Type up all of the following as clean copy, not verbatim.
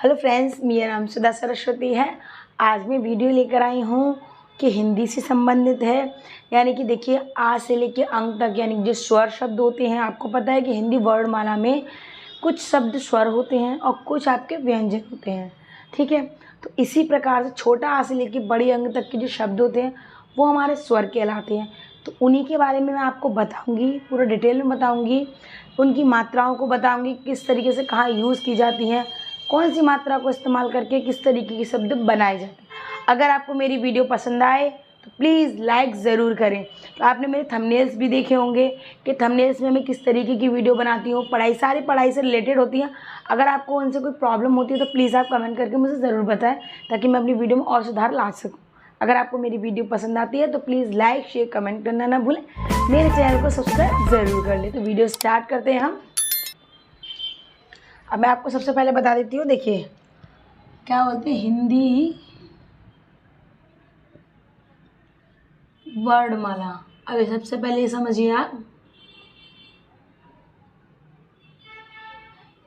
Hello friends, मेरा नाम सुधा सरस्वती है। आज मैं वीडियो लेकर आई हूँ कि हिंदी से संबंधित है। यानी कि देखिए, आ से लेके अंक तक यानी जो स्वर शब्द होते हैं, आपको पता है कि हिंदी वर्णमाला में कुछ शब्द स्वर होते हैं और कुछ आपके व्यंजन होते हैं। ठीक है, तो इसी प्रकार से छोटा आ से लेके बड़ी अंक तक के जो शब्द होते हैं वो हमारे स्वर कहलाते हैं। तो उन्हीं के बारे में मैं आपको बताऊंगी, पूरा डिटेल में बताऊंगी, उनकी मात्राओं को बताऊंगी, किस तरीके से कहाँ यूज़ की जाती हैं, कौन सी मात्रा को इस्तेमाल करके किस तरीके के शब्द बनाए जाते हैं। अगर आपको मेरी वीडियो पसंद आए तो प्लीज़ लाइक ज़रूर करें। तो आपने मेरे थंबनेल्स भी देखे होंगे कि थंबनेल्स में मैं किस तरीके की वीडियो बनाती हूँ, सारी पढ़ाई से रिलेटेड होती हैं। अगर आपको उनसे कोई प्रॉब्लम होती है तो प्लीज़ आप कमेंट करके मुझे ज़रूर बताएं, ताकि मैं अपनी वीडियो में और सुधार ला सकूँ। अगर आपको मेरी वीडियो पसंद आती है तो प्लीज़ लाइक शेयर कमेंट करना ना भूलें। मेरे चैनल को सब्सक्राइब ज़रूर कर लें। तो वीडियो स्टार्ट करते हैं हम। अब मैं आपको सबसे पहले बता देती हूँ, देखिए क्या बोलते हैं हिंदी वर्णमाला। अब सबसे पहले ये समझिए आप,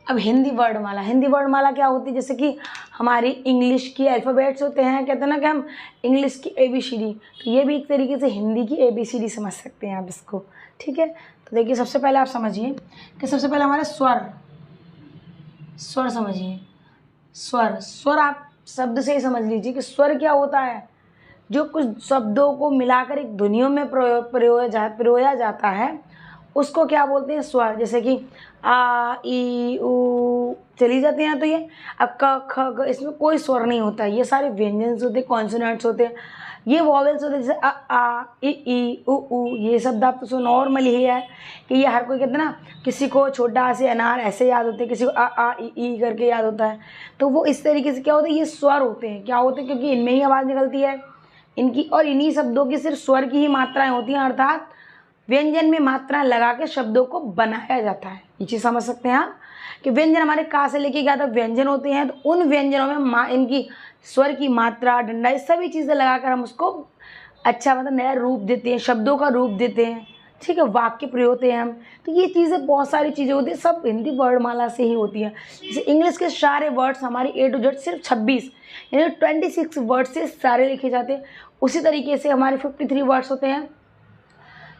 अब हिंदी वर्णमाला क्या होती है? जैसे कि हमारी इंग्लिश की अल्फ़ाबेट्स होते हैं, कहते हैं ना कि हम इंग्लिश की ABCD, तो ये भी एक तरीके से हिंदी की ABCD समझ सकते हैं आप इसको। ठीक है, तो देखिए सबसे पहले आप समझिए कि सबसे पहले हमारे स्वर समझिए। स्वर आप शब्द से ही समझ लीजिए कि स्वर क्या होता है। जो कुछ शब्दों को मिलाकर एक ध्वनियों में पिरोया जाता है उसको क्या बोलते हैं? स्वर। जैसे कि आ ई ऊ चली जाते हैं, तो ये अब क ख ग, इसमें कोई स्वर नहीं होता है। ये सारे व्यंजन होते हैं, कॉन्सोनेंट्स होते हैं, ये वॉवेल्स होते हैं। जैसे अ आ ई ऊ ये शब्द आप तो नॉर्मली ही है कि ये हर कोई कहते हैं ना, किसी को छोटा से अनार ऐसे याद होते हैं, किसी को आ ई करके याद होता है। तो वो इस तरीके से क्या होता है, ये स्वर होते हैं। क्या होते हैं? क्योंकि इनमें ही आवाज़ निकलती है इनकी, और इन्हीं शब्दों की सिर्फ स्वर की ही मात्राएं होती हैं, अर्थात व्यंजन में मात्रा लगा के शब्दों को बनाया जाता है। ये चीज़ समझ सकते हैं आप कि व्यंजन हमारे का से लेके क्या तक व्यंजन होते हैं, तो उन व्यंजनों में इनकी स्वर की मात्रा, डंडा, ये सभी चीज़ें लगाकर हम उसको अच्छा मतलब नया रूप देते हैं, शब्दों का रूप देते हैं। ठीक है, वाक्य प्रयोग होते हैं हम। तो ये चीज़ें, बहुत सारी चीज़ें होती हैं, सब हिंदी वर्णमाला से ही होती हैं। जैसे इंग्लिश के सारे वर्ड्स हमारी A to Z सिर्फ 26 यानी 26 वर्ड से सारे लिखे जाते हैं। उसी तरीके से हमारे 53 वर्ड्स होते हैं।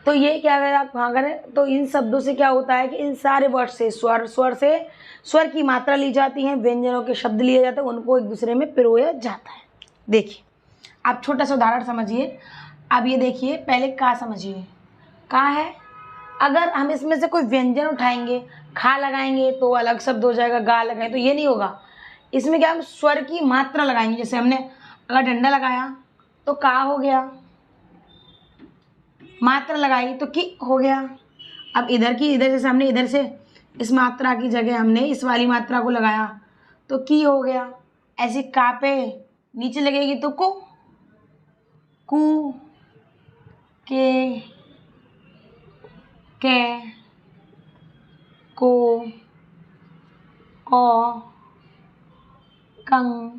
तो ये क्या अगर आप वहाँ करें तो इन शब्दों से क्या होता है कि इन सारे वर्ड से स्वर की मात्रा ली जाती है, व्यंजनों के शब्द लिए जाते हैं, उनको एक दूसरे में पिरोया जाता है। देखिए आप छोटा सा उदाहरण समझिए। अब ये देखिए, पहले का समझिए। का है, अगर हम इसमें से कोई व्यंजन उठाएंगे, खा लगाएंगे तो अलग शब्द हो जाएगा, गा लगाएं तो ये नहीं होगा। इसमें क्या हम स्वर की मात्रा लगाएंगे। जैसे हमने अगर डंडा लगाया तो का हो गया, मात्रा लगाई तो की हो गया। अब इधर जैसे हमने इधर से इस मात्रा की जगह हमने इस वाली मात्रा को लगाया तो की हो गया। ऐसे का पे नीचे लगेगी तो को, कु, के, को, कंग,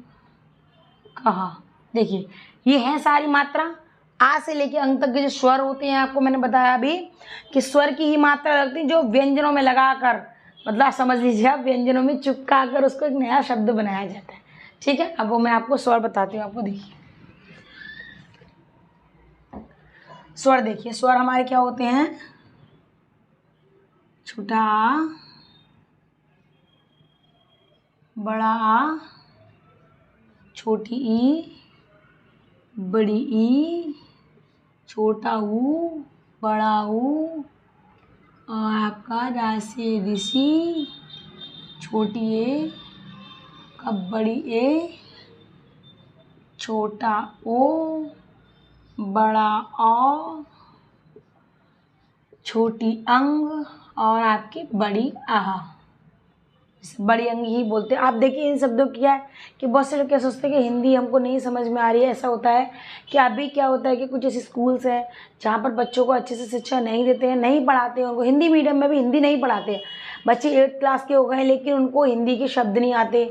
कहा। देखिए ये है सारी मात्रा। आ से लेके अंक तक के जो स्वर होते हैं, आपको मैंने बताया अभी कि स्वर की ही मात्रा लगती है जो व्यंजनों में लगाकर, मतलब समझ लीजिए आप, व्यंजनों में चिपका कर उसको एक नया शब्द बनाया जाता है। ठीक है, अब वो मैं आपको स्वर बताती हूँ। आपको देखिए स्वर, देखिए स्वर हमारे क्या होते हैं? छोटा आ, बड़ा आ, छोटी ई, बड़ी ई, छोटा ऊ, बड़ा ऊ, और आपका राशि ऋषि, छोटी ए, कब बड़ी ए, छोटा ओ, बड़ा औ, छोटी अंग, और आपकी बड़ी आह। बड़ी अंग ही बोलते हैं। आप देखिए इन शब्दों की क्या है कि बहुत से लोग क्या सोचते हैं कि हिंदी हमको नहीं समझ में आ रही है। ऐसा होता है कि अभी क्या होता है कि कुछ ऐसे स्कूल्स हैं जहाँ पर बच्चों को अच्छे से शिक्षा नहीं देते हैं, नहीं पढ़ाते हैं उनको। हिंदी मीडियम में भी हिंदी नहीं पढ़ाते हैं। बच्चे 8th क्लास के हो गए हैं लेकिन उनको हिंदी के शब्द नहीं आते,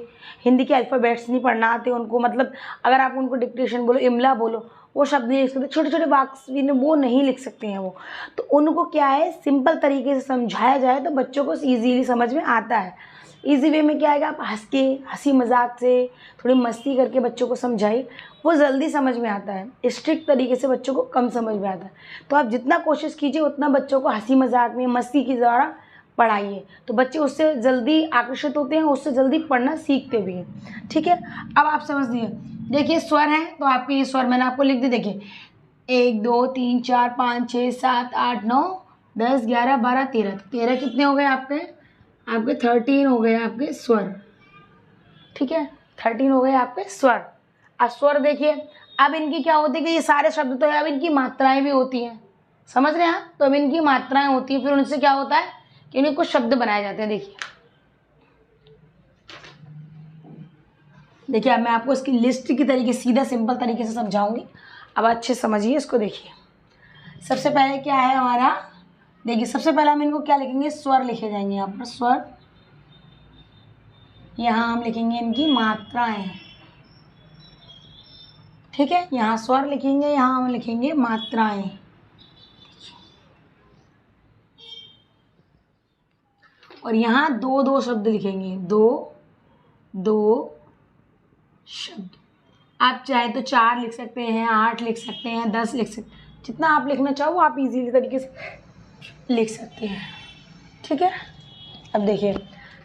हिंदी के अल्फ़ाबेट्स नहीं पढ़ना आते उनको। मतलब अगर आप उनको डिक्टेशन बोलो, इमला बोलो, वो शब्द नहीं लिख सकते, छोटे छोटे वाक्य भी वो नहीं लिख सकते हैं वो। तो उनको क्या है, सिंपल तरीके से समझाया जाए तो बच्चों को ईजीली समझ में आता है। इजी वे में क्या आएगा, आप हंस के, हंसी मजाक से, थोड़ी मस्ती करके बच्चों को समझाइए, वो जल्दी समझ में आता है। स्ट्रिक्ट तरीके से बच्चों को कम समझ में आता है। तो आप जितना कोशिश कीजिए उतना बच्चों को हंसी मजाक में, मस्ती के द्वारा पढ़ाइए, तो बच्चे उससे जल्दी आकर्षित होते हैं, उससे जल्दी पढ़ना सीखते भी हैं। ठीक है, अब आप समझ लीजिए, देखिए स्वर हैं तो आपके ये स्वर मैंने आपको लिख दी। देखिए 1 2 3 4 5 6 7 8 9 10 11 12 13, तो 13 कितने हो गए आपके 13 हो गए आपके स्वर। ठीक है, 13 हो गए आपके स्वर। अब स्वर देखिए, अब इनकी क्या होती है कि ये सारे शब्द तो है, अब इनकी मात्राएं भी होती हैं, समझ रहे हैं आप। तो अब इनकी मात्राएं होती हैं, फिर उनसे क्या होता है कि इन्हें कुछ शब्द बनाए जाते हैं। देखिए अब मैं आपको इसकी लिस्ट की तरीके सीधा सिंपल तरीके से समझाऊंगी, अब अच्छे समझिए इसको। देखिए सबसे पहले क्या है हमारा, देखिए सबसे पहले हम इनको क्या लिखेंगे, स्वर लिखे जाएंगे यहाँ पर, स्वर। यहाँ हम लिखेंगे इनकी मात्राएं। ठीक है, यहाँ स्वर लिखेंगे, यहाँ हम लिखेंगे मात्राएं। और यहाँ 2 शब्द लिखेंगे, 2 शब्द। आप चाहे तो 4 लिख सकते हैं, 8 लिख सकते हैं, 10 लिख सकते हैं, जितना आप लिखना चाहो आप इजीली तरीके से लिख सकते हैं। ठीक है, अब देखिए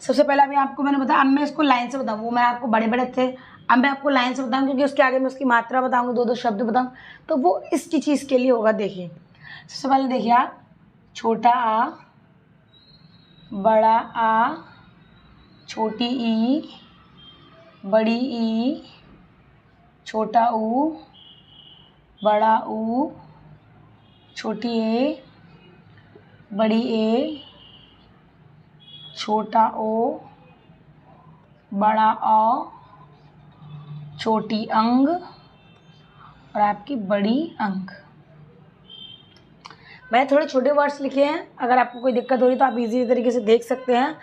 सबसे पहले अभी आपको मैंने बताया, अब मैं इसको लाइन से बताऊँ, वो मैं आपको बड़े बड़े थे, अब मैं आपको लाइन से बताऊँ क्योंकि उसके आगे मैं उसकी मात्रा बताऊँगी, 2 शब्द बताऊँ, तो वो इसकी चीज़ के लिए होगा। देखिए सबसे पहले देखिए आप, छोटा आ, बड़ा आ, छोटी ई, बड़ी ई, छोटा ऊ, बड़ा ऊ, छोटी ए, बड़ी ए, छोटा ओ, बड़ा औ, छोटी अंग और आपकी बड़ी अंग। मैंने थोड़े छोटे वर्ड्स लिखे हैं, अगर आपको कोई दिक्कत हो रही तो आप इजी तरीके से देख सकते हैं।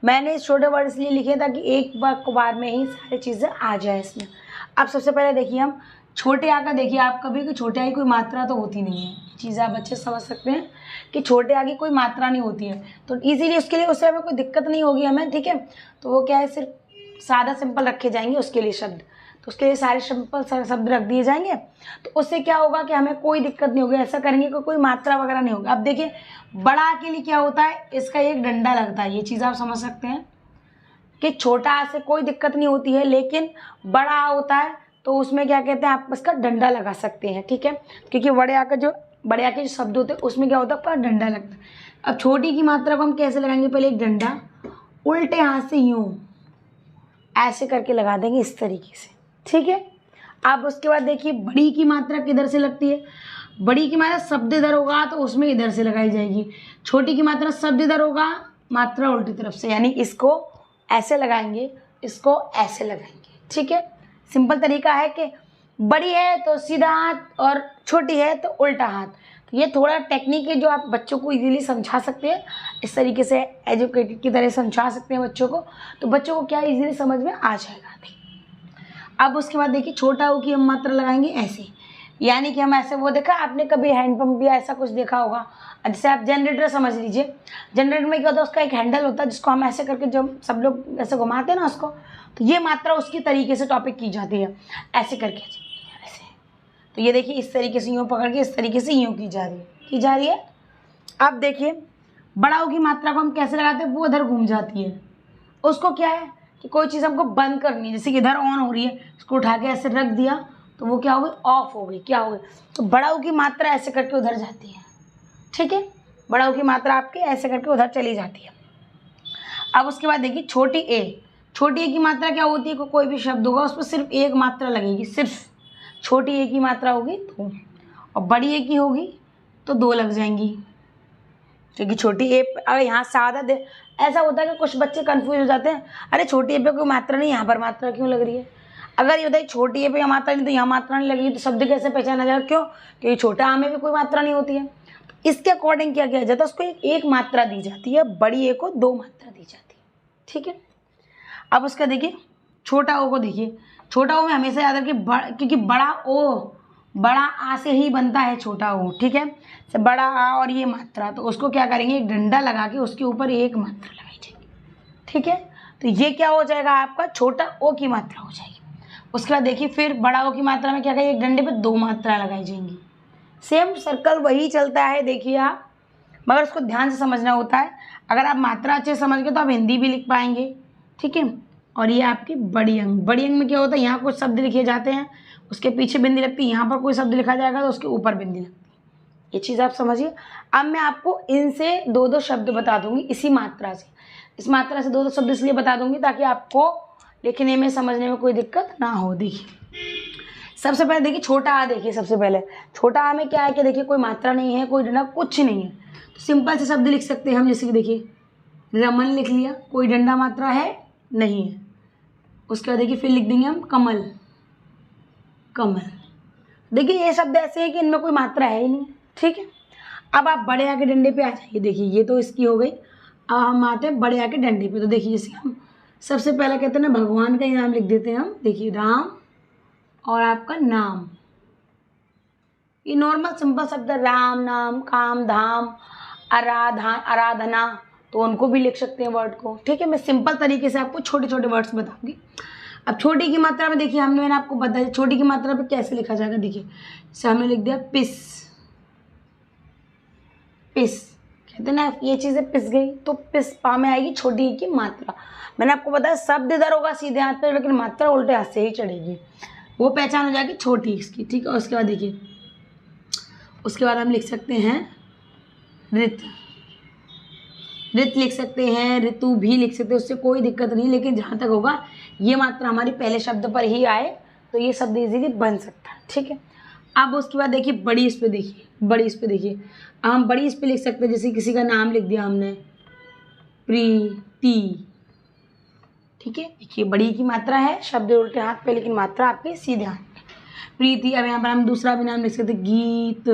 मैंने छोटे वर्ड इसलिए लिखे ताकि एक बार में ही सारी चीज़ें आ जाए इसमें। अब सबसे पहले देखिए हम छोटे आ का, देखिए आप कभी कि छोटे आ की कोई मात्रा तो होती नहीं है, चीज़ें आप अच्छे समझ सकते हैं कि छोटे आ की कोई मात्रा नहीं होती है, तो इजीली उसके लिए उससे हमें कोई दिक्कत नहीं होगी हमें। ठीक है, तो वो क्या है, सिर्फ सादा सिंपल रखे जाएंगे उसके लिए शब्द, तो उसके लिए सारे सिंपल शब्द रख दिए जाएंगे, तो उससे क्या होगा कि हमें कोई दिक्कत नहीं होगी। ऐसा करेंगे कि कोई मात्रा वगैरह नहीं होगी। अब देखिए बड़ा के लिए क्या होता है, इसका एक डंडा लगता है, ये चीज़ आप समझ सकते हैं कि छोटा आ से कोई दिक्कत नहीं होती है, लेकिन बड़ा आ होता है तो उसमें क्या कहते हैं, आप इसका डंडा लगा सकते हैं। ठीक है, क्योंकि बड़े आ के जो शब्द होते हैं उसमें क्या होता है, आपका डंडा लगता है। अब छोटी की मात्रा को हम कैसे लगाएंगे, पहले एक डंडा उल्टे हाथ से यूं ऐसे करके लगा देंगे इस तरीके से। ठीक है, अब उसके बाद देखिए बड़ी की मात्रा किधर से लगती है, बड़ी की मात्रा शब्द इधर होगा तो उसमें इधर से लगाई जाएगी। छोटी की मात्रा शब्द इधर होगा, मात्रा उल्टी तरफ से, यानी इसको ऐसे लगाएंगे, इसको ऐसे लगाएंगे। ठीक है, सिंपल तरीका है कि बड़ी है तो सीधा हाथ और छोटी है तो उल्टा हाथ। तो ये थोड़ा टेक्निक है जो आप बच्चों को इजीली समझा सकते हैं, इस तरीके से एजुकेटेड की तरह समझा सकते हैं बच्चों को, तो बच्चों को क्या इजीली समझ में आ जाएगा। अब उसके बाद देखिए छोटा ऊ की हम मात्रा लगाएंगे ऐसे, यानी कि हम ऐसे, वो देखा आपने कभी हैंडपम्प या ऐसा कुछ देखा होगा, जैसे आप जनरेटर समझ लीजिए, जनरेटर में क्या होता है, उसका एक हैंडल होता है जिसको हम ऐसे करके जब सब लोग ऐसे घुमाते हैं ना उसको, तो ये मात्रा उसकी तरीके से टॉपिक की जाती है, ऐसे करके ऐसे। तो ये देखिए इस तरीके से यूँ पकड़ के इस तरीके से यूँ की जा रही है। अब देखिए बड़ा ऊ की मात्रा को हम कैसे लगाते हैं, वो उधर घूम जाती है, उसको क्या है कि कोई चीज़ हमको बंद करनी है, जैसे कि इधर ऑन हो रही है, इसको उठा के ऐसे रख दिया तो वो क्या हो गई, ऑफ हो गई, क्या हो गई, तो बड़ा ऊ की मात्रा ऐसे करके उधर जाती है। ठीक है, बड़ा ऊ की मात्रा आपके ऐसे करके उधर चली जाती है। अब उसके बाद देखिए छोटी ए की मात्रा क्या होती है, कोई भी शब्द होगा उस पर सिर्फ एक मात्रा लगेगी, सिर्फ छोटी ए की मात्रा होगी 2 और बड़ी ए की होगी तो 2 लग जाएंगी, क्योंकि छोटी ए अगर यहाँ सादा दे, ऐसा होता है कि कुछ बच्चे कंफ्यूज हो जाते हैं, अरे छोटी ए पे कोई मात्रा नहीं, यहाँ पर मात्रा क्यों लग रही है। अगर ये होता है छोटी ए पे यहाँ मात्रा नहीं तो यहाँ मात्रा नहीं लगी, तो शब्द कैसे पहचाना जाएगा, क्यों, क्योंकि छोटा आ में भी कोई मात्रा नहीं होती है। तो इसके अकॉर्डिंग क्या किया जाता है, उसको एक मात्रा दी जाती है, बड़ी ए को 2 मात्रा दी जाती है। ठीक है, अब उसका देखिए छोटा ओ को देखिए, छोटा ओ में हमेशा याद रखिए क्योंकि बड़ा आ से ही बनता है छोटा ओ। ठीक है, तो बड़ा आ और ये मात्रा, तो उसको क्या करेंगे, एक डंडा लगा के उसके ऊपर एक मात्रा लगाई जाएगी। ठीक है, तो ये क्या हो जाएगा आपका छोटा ओ की मात्रा हो जाएगी। उसके बाद देखिए फिर बड़ा ओ की मात्रा में क्या करेंगे, एक डंडे पे 2 मात्रा लगाई जाएंगी। सेम सर्कल वही चलता है देखिए आप, मगर उसको ध्यान से समझना होता है। अगर आप मात्रा अच्छे से समझ गए तो आप हिंदी भी लिख पाएंगे, ठीक है। और ये आपकी बड़ी अंग, बड़ी अंग में क्या होता है, यहाँ कुछ शब्द लिखे जाते हैं, उसके पीछे बिंदी लगती है, यहाँ पर कोई शब्द लिखा जाएगा तो उसके ऊपर बिंदी लगती है। ये चीज़ आप समझिए। अब मैं आपको इनसे 2-2 शब्द बता दूंगी इसी मात्रा से। इस मात्रा से 2-2 शब्द इसलिए बता दूंगी ताकि आपको लिखने में समझने में कोई दिक्कत ना हो। देखिए सबसे पहले देखिए छोटा आ, देखिए सबसे पहले छोटा आ में क्या है कि देखिए कोई मात्रा नहीं है, कोई डंडा कुछ नहीं है, तो सिंपल से शब्द लिख सकते हैं हम। जैसे कि देखिए रमन लिख लिया, कोई डंडा मात्रा है नहीं है। उसके बाद देखिए फिर लिख देंगे हम कमल, कमल। देखिए ये शब्द ऐसे हैं कि इनमें कोई मात्रा है ही नहीं, ठीक है। अब आप बड़े आके डंडे पे आ जाइए। देखिए ये तो इसकी हो गई, अब हम आते हैं बड़े आके डंडे पे। तो देखिए जैसे हम सबसे पहले कहते हैं ना, भगवान का ही नाम लिख देते हैं हम। देखिए राम और आपका नाम, ये नॉर्मल सिंपल शब्द है, राम नाम, काम धाम, आराधना, तो उनको भी लिख सकते हैं वर्ड को, ठीक है। मैं सिंपल तरीके से आपको छोटे छोटे वर्ड्स बताऊंगी। अब छोटी की मात्रा में देखिए मैंने आपको बताया छोटी की मात्रा पे कैसे लिखा जाएगा। देखिए जैसे हमने लिख दिया पिस, पिस कहते हैं ना ये चीज़ें पिस गई, तो पिस पा में आएगी छोटी की मात्रा। मैंने आपको बताया शब्द इधर होगा सीधे हाथ पे, लेकिन मात्रा उल्टे हाथ से ही चढ़ेगी, वो पहचान हो जाएगी छोटी इसकी, ठीक है। उसके बाद देखिए उसके बाद हम लिख सकते हैं ऋत, ऋत लिख सकते हैं, ऋतु भी लिख सकते हैं, उससे कोई दिक्कत नहीं। लेकिन जहाँ तक होगा ये मात्रा हमारी पहले शब्द पर ही आए तो ये शब्द इजीली बन सकता है, ठीक है। अब उसके बाद देखिए बड़ी इस पे, देखिए बड़ी इस पे, देखिए हम बड़ी इस पे लिख सकते हैं। जैसे किसी का नाम लिख दिया हमने प्रीति, ठीक है। देखिए बड़ी की मात्रा है, शब्द उल्टे हाथ पे, लेकिन मात्रा आपके सीधे हाथ पे, प्रीति। अब यहाँ पर हम दूसरा भी नाम लिख सकते हैं, गीत,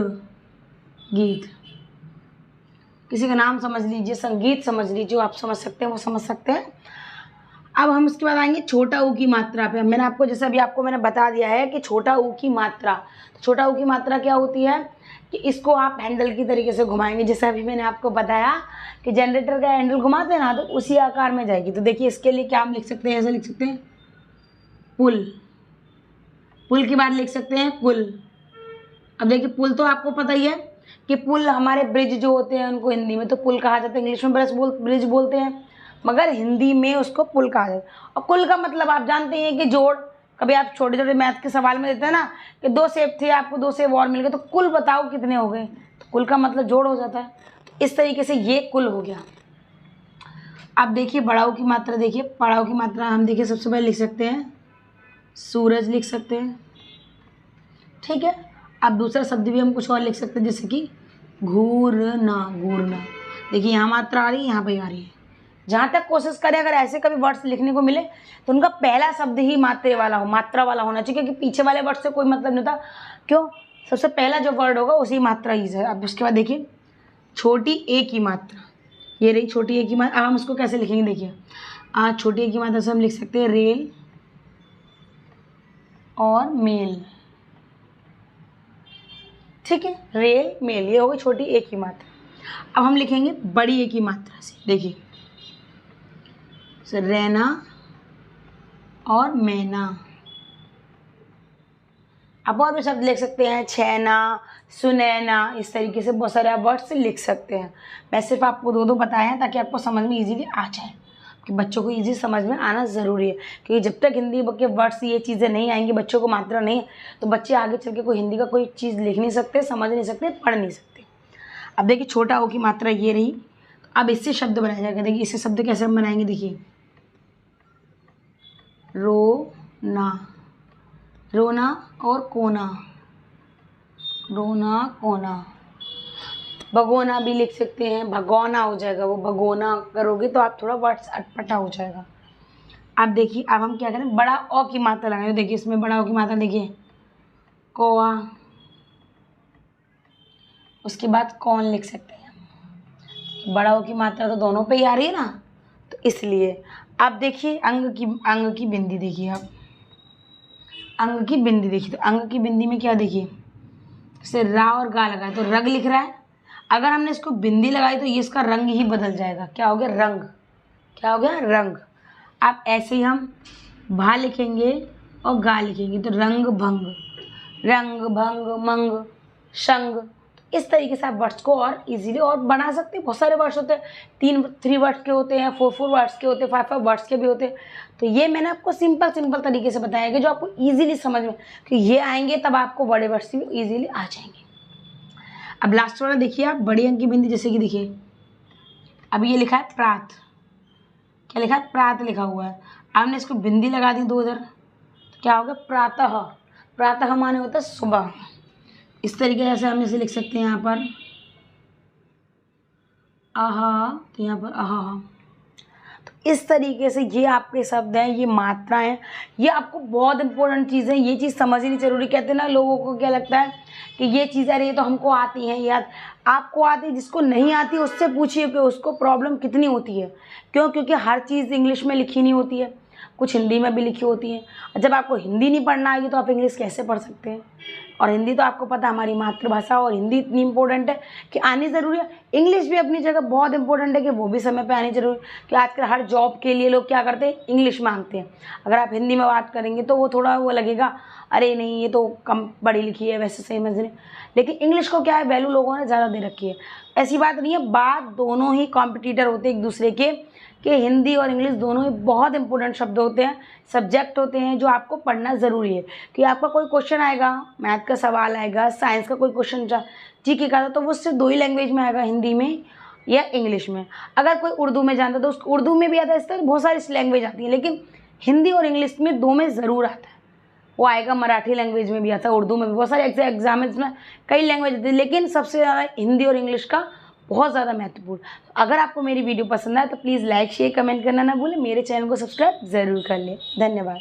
गीत। किसी का नाम समझ लीजिए, संगीत समझ लीजिए, जो आप समझ सकते हैं वो समझ सकते हैं। अब हम इसके बाद आएंगे छोटा ऊ की मात्रा पे। मैंने आपको जैसे अभी आपको मैंने बता दिया है कि छोटा ऊ की मात्रा, तो छोटा ऊ की मात्रा क्या होती है कि इसको आप हैंडल की तरीके से घुमाएंगे। जैसे अभी मैंने आपको बताया कि जनरेटर का हैंडल घुमाते हैं ना, तो उसी आकार में जाएगी। तो देखिए इसके लिए क्या हम लिख सकते हैं, ऐसे लिख सकते हैं पुल, पुल की बात लिख सकते हैं पुल। अब देखिए पुल तो आपको पता ही है कि पुल हमारे ब्रिज जो होते हैं उनको हिंदी में तो पुल कहा जाता है, इंग्लिश में ब्रिज बोलते हैं, मगर हिंदी में उसको पुल कहा जाता है। और कुल का मतलब आप जानते हैं कि जोड़। कभी आप छोटे छोटे मैथ के सवाल में देते हैं ना कि 2 सेब थे, आपको 2 सेब और मिल गए, तो कुल बताओ कितने हो गए, तो कुल का मतलब जोड़ हो जाता है। तो इस तरीके से ये कुल हो गया। अब देखिए बड़ाऊ की मात्रा, देखिए बड़ाऊ की मात्रा हम देखिए सबसे पहले लिख सकते हैं सूरज, लिख सकते हैं, ठीक है। अब दूसरा शब्द भी हम कुछ और लिख सकते हैं, जैसे कि घूरना, घूरना। देखिए यहाँ मात्रा आ रही है, यहाँ पे आ रही है। जहाँ तक कोशिश करें अगर ऐसे कभी वर्ड्स लिखने को मिले तो उनका पहला शब्द ही मात्रा वाला होना चाहिए, क्योंकि पीछे वाले वर्ड से कोई मतलब नहीं होता। क्यों? सबसे पहला जो वर्ड होगा उसी मात्रा ही है। अब उसके बाद देखिए छोटी ए की मात्रा, ये रही छोटी ए की मात्रा। अब हम उसको कैसे लिखेंगे, देखिए आज छोटी ए की मात्रा से हम लिख सकते हैं रेल और मेल, ठीक है, रेल मेल, ये होगी छोटी ए की मात्रा। अब हम लिखेंगे बड़ी ए की मात्रा से, देखिए रैना और मैना। अब और भी शब्द लिख सकते हैं, छैना, सुनैना, इस तरीके से बहुत सारे वर्ड्स लिख सकते हैं। मैं सिर्फ आपको 2 बताए हैं ताकि आपको समझ में इजीली आ जाए, कि बच्चों को इजी समझ में आना ज़रूरी है। क्योंकि जब तक हिंदी के वर्ड्स ये चीज़ें नहीं आएंगी, बच्चों को मात्रा नहीं, तो बच्चे आगे चल के कोई हिंदी का कोई चीज़ लिख नहीं सकते, समझ नहीं सकते, पढ़ नहीं सकते। अब देखिए छोटा ओ की मात्रा ये रही। अब इससे शब्द बनाया जाएगा। देखिए इससे शब्द कैसे हम बनाएंगे, देखिए रोना, रोना और कोना, रोना कोना। भगोना भी लिख सकते हैं, भगोना हो जाएगा, वो भगोना करोगे तो आप थोड़ा वर्ड्स अटपटा हो जाएगा। अब देखिए अब हम क्या करें, बड़ा ओ की मात्रा लगाएंगे। देखिए इसमें बड़ा ओ की मात्रा देखिए कोआ, उसके बाद कौन लिख सकते हैं। बड़ा ओ की मात्रा तो दोनों पे ही आ रही है ना, तो इसलिए। अब देखिए अंग की बिंदी, देखिए अब अंग की बिंदी, देखिए तो अंग की बिंदी में क्या, देखिए जैसे रा और गा लगाए तो रग लिख रहा है। अगर हमने इसको बिंदी लगाई तो ये इसका रंग ही बदल जाएगा। क्या हो गया, रंग, क्या हो गया, रंग। आप ऐसे ही हम भा लिखेंगे और गा लिखेंगे, तो रंग भंग, रंग भंग मंग शंग। इस तरीके से आप वर्ड्स को और इजीली और बना सकते हैं। बहुत सारे वर्ड्स होते हैं, 3 वर्ड्स के होते हैं, 4 वर्ड्स के होते हैं, 5 वर्ड्स के भी होते हैं। तो ये मैंने आपको सिंपल तरीके से बताया कि जो आपको इजीली समझ में, कि ये आएंगे तब आपको बड़े वर्ड्स भी इजीली आ जाएंगे। अब लास्ट वाला देखिए आप, बड़ी अंक की बिंदी, जैसे कि देखिए अब ये लिखा है प्रात, क्या लिखा है? प्रात लिखा हुआ है। आपने इसको बिंदी लगा दी 2 इधर, तो क्या होगा? प्रातः। प्रातः माने होता है सुबह। इस तरीके से हम इसे लिख सकते हैं यहाँ पर आहा, तो यहाँ पर आहा। तो इस तरीके से ये आपके शब्द हैं, ये मात्राएं हैं, ये आपको बहुत इंपॉर्टेंट चीज़ है। ये चीज़ समझनी जरूरी। कहते हैं ना, लोगों को क्या लगता है कि ये चीज़ अरे ये तो हमको आती हैं यार, आपको आती है। जिसको नहीं आती उससे पूछिए कि उसको प्रॉब्लम कितनी होती है। क्यों? क्योंकि हर चीज़ इंग्लिश में लिखी नहीं होती है, कुछ हिंदी में भी लिखी होती है। और जब आपको हिंदी नहीं पढ़ना आएगी तो आप इंग्लिश कैसे पढ़ सकते हैं? और हिंदी तो आपको पता है हमारी मातृभाषा, और हिंदी इतनी इंपॉर्टेंट है कि आनी ज़रूरी है। इंग्लिश भी अपनी जगह बहुत इंपॉर्टेंट है कि वो भी समय पे आनी जरूरी है। कि आजकल हर जॉब के लिए लोग क्या करते हैं? इंग्लिश मांगते हैं। अगर आप हिंदी में बात करेंगे तो वो थोड़ा वो लगेगा, अरे नहीं ये तो कम पढ़ी लिखी है, वैसे सही समझने। लेकिन इंग्लिश को क्या है, वैल्यू लोगों ने ज़्यादा दे रखी है। ऐसी बात नहीं है, बात दोनों ही कॉम्पिटिटर होते हैं एक दूसरे के, कि हिंदी और इंग्लिश दोनों ही बहुत इंपॉर्टेंट शब्द होते हैं, सब्जेक्ट होते हैं जो आपको पढ़ना ज़रूरी है। कि आपका कोई क्वेश्चन आएगा, मैथ का सवाल आएगा, साइंस का कोई क्वेश्चन जीके का, तो वो सिर्फ 2 ही लैंग्वेज में आएगा, हिंदी में या इंग्लिश में। अगर कोई उर्दू में जानता है तो उसको उर्दू में भी आता है। इस तरह बहुत सारी लैंग्वेज आती हैं, लेकिन हिंदी और इंग्लिश में 2 में ज़रूर आता है। वो आएगा, मराठी लैंग्वेज में भी आता है, उर्दू में भी, बहुत सारे एग्जाम्स में कई लैंग्वेज आती है, लेकिन सबसे ज़्यादा हिंदी और इंग्लिश का बहुत ज़्यादा महत्वपूर्ण। अगर आपको मेरी वीडियो पसंद आए तो प्लीज़ लाइक शेयर कमेंट करना ना भूलें। मेरे चैनल को सब्सक्राइब ज़रूर कर लें। धन्यवाद।